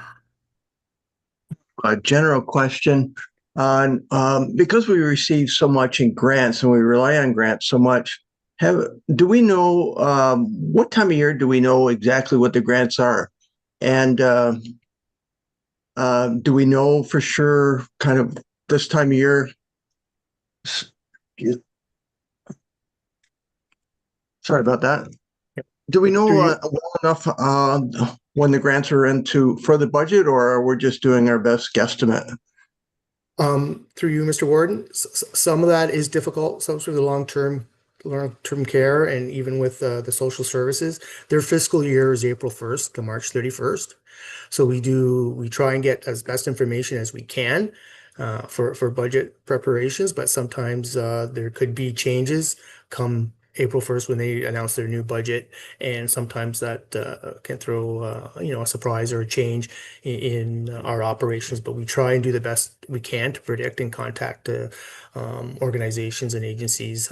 A general question on because we receive so much in grants and we rely on grants so much, do we know what time of year do we know exactly what the grants are? And do we know for sure kind of this time of year? Sorry about that. Do we know well enough when the grants are into for the budget, or we're just doing our best guesstimate? Through you, Mr. Warden, some of that is difficult. Some for the long-term care, and even with the social services, their fiscal year is April 1st to March 31st. So we try and get as best information as we can. for budget preparations, but sometimes there could be changes come April 1st when they announce their new budget, and sometimes that can throw a surprise or a change in our operations. But we try and do the best we can to predict and contact organizations and agencies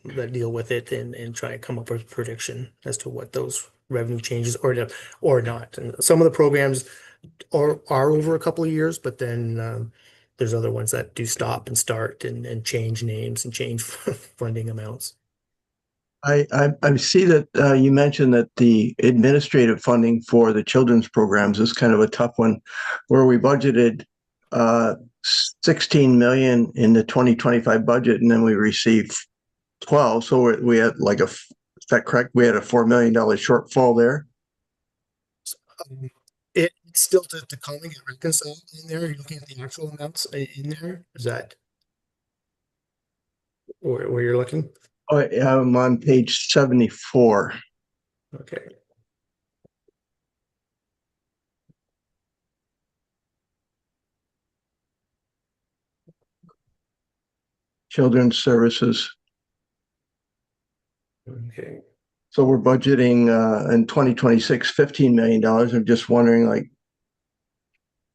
that deal with it, and try and come up with a prediction as to what those revenue changes or not. And some of the programs are over a couple of years, but then there's other ones that do stop and start and change names and change funding amounts. I see that you mentioned that the administrative funding for the children's programs is kind of a tough one, where we budgeted 16 million in the 2025 budget, and then we received 12. So we had like is that correct? We had a $4 million shortfall there. It's still to come and get reconciled in there. You're looking at the actual amounts in there. Is that where you're looking? Oh, I'm on page 74. Okay. Children's services. Okay. So we're budgeting in 2026 $15 million. I'm just wondering, like,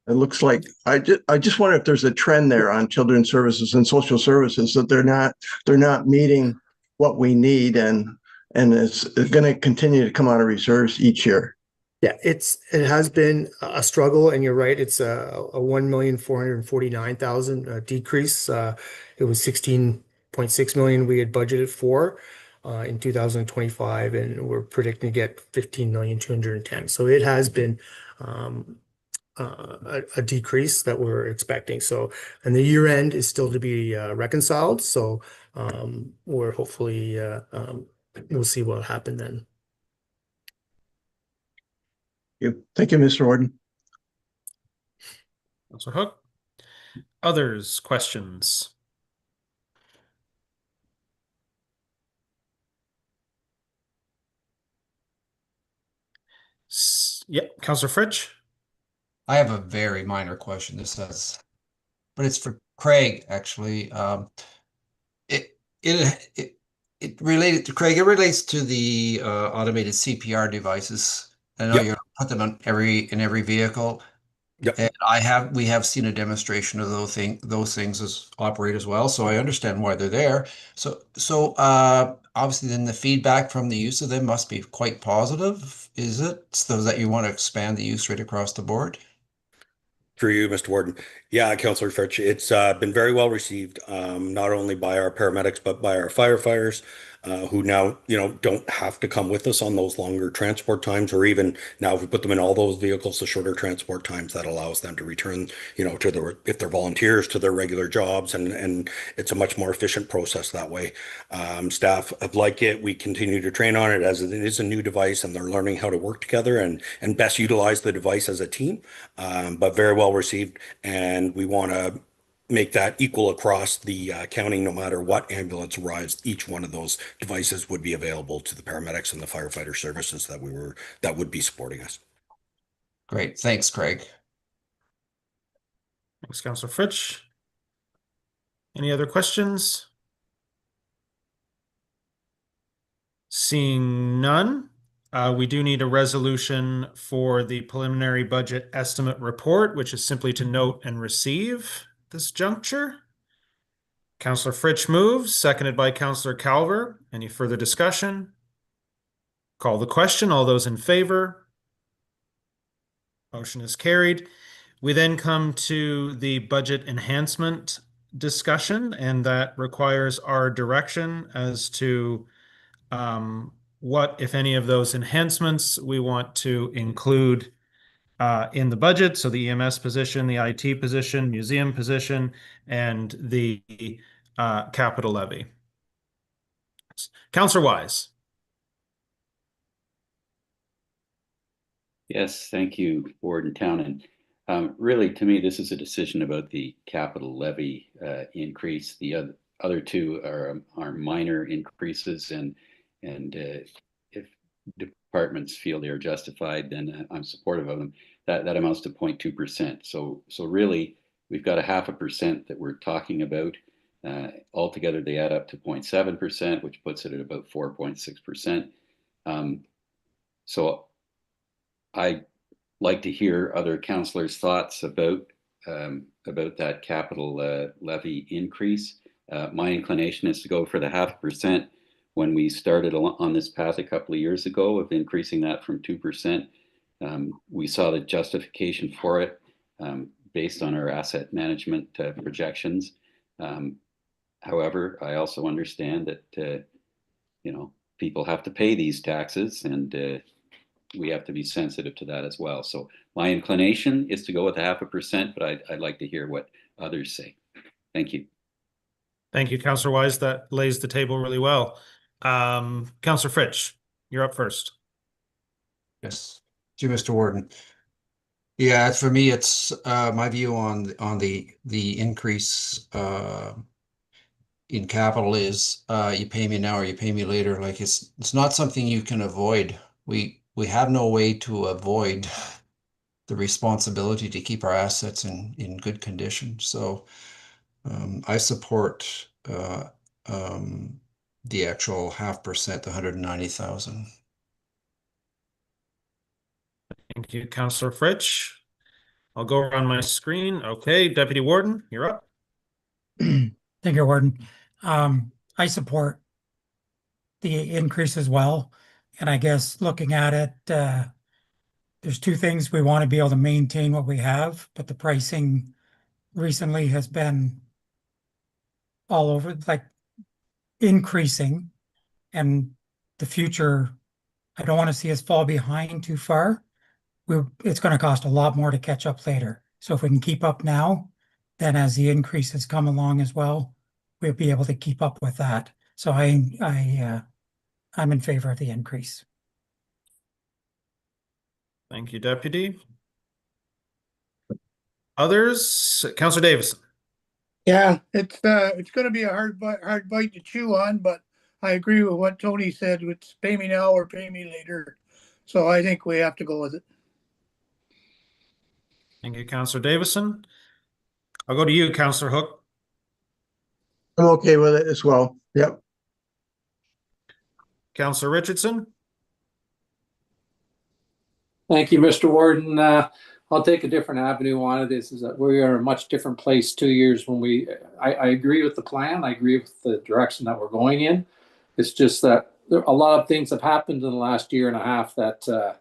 it looks like I just wonder if there's a trend there on children's services and social services that they're not meeting what we need, and it's going to continue to come out of reserves each year. Yeah, it has been a struggle, and you're right. It's a 1,449,000 decrease. It was 16.6 million we had budgeted for in 2025, and we're predicting to get 15,210,000. So it has been a decrease that we're expecting. So, and the year end is still to be reconciled. So we're hopefully we'll see what will happen then. Thank you, Mr. Warden. Councilor Hook. Others, questions? Yep, Councilor Fritsch. I have a very minor question. But it's for Craig, actually. It related to Craig. It relates to the automated CPR devices. I know Yep. you're put them in every vehicle. Yep. And we have seen a demonstration of those things as operate as well. So I understand why they're there. So obviously then the feedback from the use of them must be quite positive, is it? So that you want to expand the use rate across the board? Through you, Mr. Warden. Yeah, Councillor Fritsch, it's been very well received, not only by our paramedics, but by our firefighters, who now, don't have to come with us on those longer transport times, or even now if we put them in all those vehicles, the shorter transport times, that allows them to return, to if they're volunteers, to their regular jobs, and it's a much more efficient process that way. Staff like it. We continue to train on it, as it is a new device, and they're learning how to work together and best utilize the device as a team. But very well received, and we want to make that equal across the county. No matter what ambulance arrives, each one of those devices would be available to the paramedics and the firefighter services that would be supporting us. Great. Thanks, Craig. Thanks, Councilor Fritsch. Any other questions? Seeing none, we do need a resolution for the preliminary budget estimate report, which is simply to note and receive this juncture. Councilor Fritsch moves, seconded by Councilor Calver. Any further discussion? Call the question. All those in favor? Motion is carried. We then come to the budget enhancement discussion, and that requires our direction as to what, if any, of those enhancements we want to include in the budget. So the EMS position, the IT position, museum position, and the capital levy. Councilor Wise. Yes, thank you, Warden Townend. Really, to me, this is a decision about the capital levy increase. The other two are minor increases, and if departments feel they are justified, then I'm supportive of them. That amounts to 0.2%. So really, we've got a 0.5% that we're talking about. Altogether, they add up to 0.7%, which puts it at about 4.6%. So I'd like to hear other councillors' thoughts about that capital levy increase. My inclination is to go for the 0.5%. When we started on this path a couple of years ago of increasing that from 2%, we saw the justification for it based on our asset management projections. However, I also understand that people have to pay these taxes, and we have to be sensitive to that as well. So my inclination is to go with 0.5%, but I'd like to hear what others say. Thank you. Thank you, Councillor Wise. That lays the table really well. Councillor Fritsch, you're up first. Yes, to Mr. Warden. Yeah, for me, it's my view on the increase in capital is you pay me now or you pay me later. Like it's not something you can avoid. We have no way to avoid the responsibility to keep our assets in good condition. So I support the actual 0.5%, the 190,000. Thank you, Councillor Fritsch. I'll go around my screen. Okay, Deputy Warden, you're up. Thank you, Warden. I support the increase as well. And I guess looking at it, there's two things. We want to be able to maintain what we have, but the pricing recently has been all over, like increasing. And the future, I don't want to see us fall behind too far. It's going to cost a lot more to catch up later. So if we can keep up now, then as the increases come along as well, we'll be able to keep up with that. So I'm in favor of the increase. Thank you, Deputy. Others? Councillor Davison. Yeah, it's going to be a hard bite to chew on, but I agree with what Tony said. It's pay me now or pay me later. So I think we have to go with it. Thank you, Councillor Davison. I'll go to you, Councillor Hook. I'm okay with it as well. Yep. Councillor Richardson. Thank you, Mr. Warden. I'll take a different avenue on it. This is that we are in a much different place 2 years when I agree with the plan. I agree with the direction that we're going in. It's just that a lot of things have happened in the last year and a half that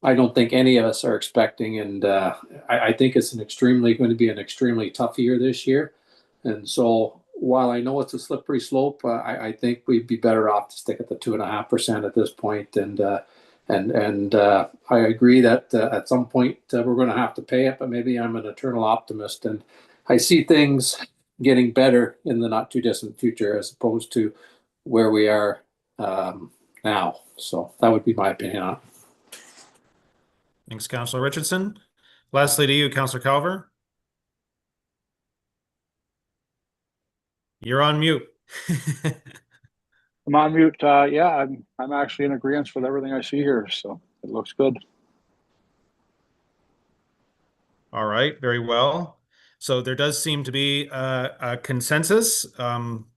I don't think any of us are expecting. And I think it's going to be an extremely tough year this year. And so while I know it's a slippery slope, I think we'd be better off to stick at the 2.5% at this point. And I agree that at some point we're going to have to pay it, but maybe I'm an eternal optimist and I see things getting better in the not too distant future as opposed to where we are now. So that would be my opinion on it. Thanks, Councillor Richardson. Lastly to you, Councillor Calver. You're on mute. I'm on mute. Yeah, I'm actually in agreement with everything I see here, so it looks good. All right, very well. So there does seem to be a consensus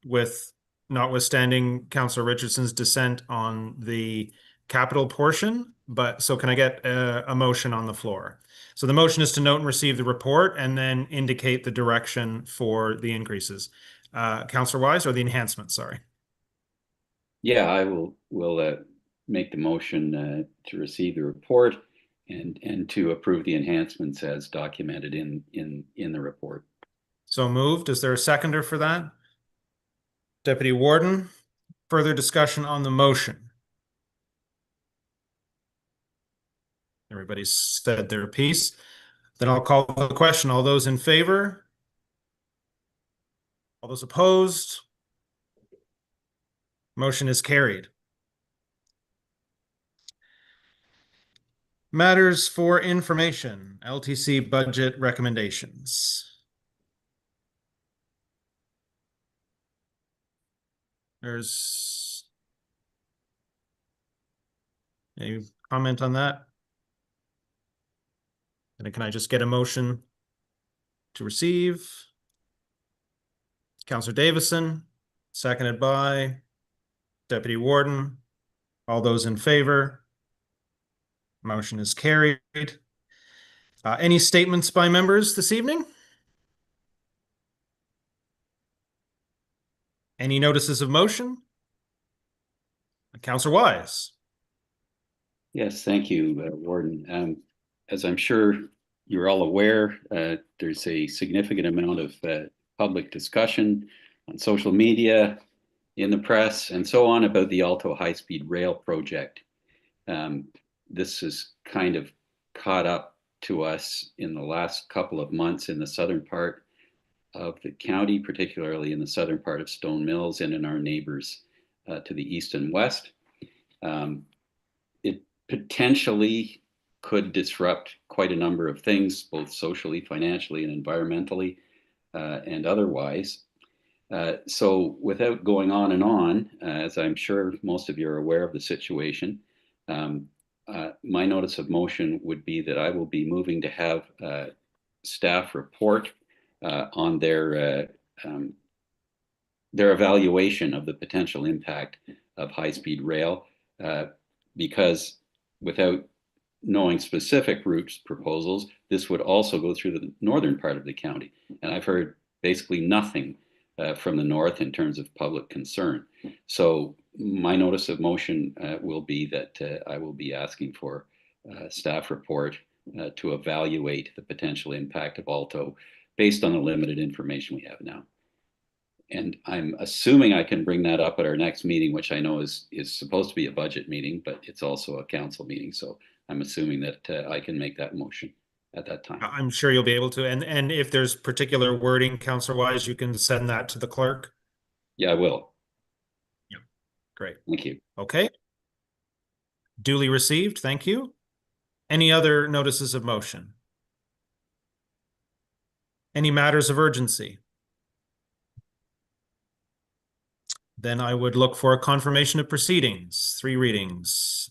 with notwithstanding Councillor Richardson's dissent on the capital portion. But so can I get a motion on the floor? So the motion is to note and receive the report and then indicate the direction for the increases. Councillor Wise, or the enhancement, sorry. Yeah, I will make the motion to receive the report and to approve the enhancements as documented in the report. So moved. Is there a seconder for that? Deputy Warden, further discussion on the motion? Everybody's said their piece. Then I'll call the question. All those in favor? All those opposed? Motion is carried. Matters for information, LTC budget recommendations. There's any comment on that? And can I just get a motion to receive. Councillor Davison, seconded by Deputy Warden. All those in favor? Motion is carried. Any statements by members this evening? Any notices of motion? Councillor Wise. Yes, thank you, Warden. As I'm sure you're all aware, there's a significant amount of public discussion on social media, in the press, and so on about the Alto high-speed rail project. This has kind of caught up to us in the last couple of months in the southern part of the county, particularly in the southern part of Stone Mills and in our neighbors to the east and west. It potentially could disrupt quite a number of things, both socially, financially, and environmentally, and otherwise. So without going on and on, as I'm sure most of you are aware of the situation, my notice of motion would be that I will be moving to have staff report on their evaluation of the potential impact of high-speed rail, because without knowing specific routes proposals, this would also go through the northern part of the county. And I've heard basically nothing from the north in terms of public concern. So my notice of motion will be that I will be asking for a staff report to evaluate the potential impact of Alto based on the limited information we have now. And I'm assuming I can bring that up at our next meeting, which I know is supposed to be a budget meeting, but it's also a council meeting. So I'm assuming that I can make that motion at that time. I'm sure you'll be able to. And if there's particular wording, Councillor Wise, you can send that to the clerk. Yeah, I will. Yeah, great. Thank you. Okay. Duly received. Thank you. Any other notices of motion? Any matters of urgency? Then I would look for a confirmation of proceedings. 3 readings.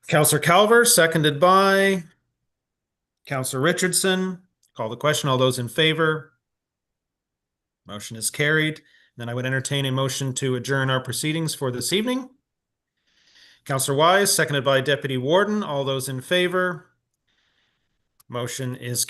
Councillor Calver, seconded by Councillor Richardson. Call the question. All those in favor? Motion is carried. Then I would entertain a motion to adjourn our proceedings for this evening. Councillor Wise, seconded by Deputy Warden. All those in favor? Motion is carried.